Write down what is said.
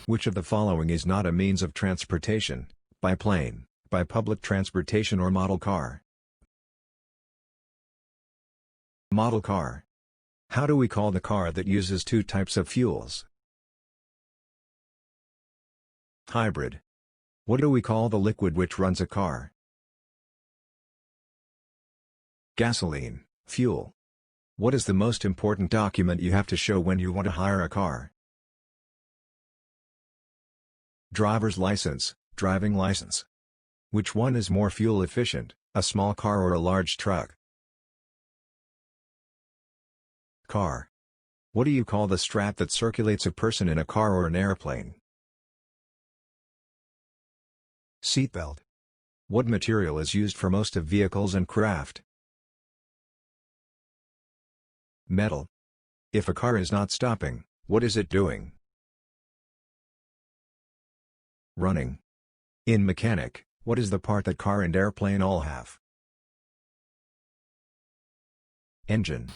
Which of the following is not a means of transportation? By plane, by public transportation or model car? Model car. How do we call the car that uses two types of fuels? Hybrid. What do we call the liquid which runs a car? Gasoline, fuel. What is the most important document you have to show when you want to hire a car? Driver's license, driving license. Which one is more fuel efficient, a small car or a large truck? Car. What do you call the strap that circulates a person in a car or an airplane? Seatbelt. What material is used for most of vehicles and craft? Metal. If a car is not stopping, what is it doing? Running. In mechanic, what is the part that car and airplane all have? Engine.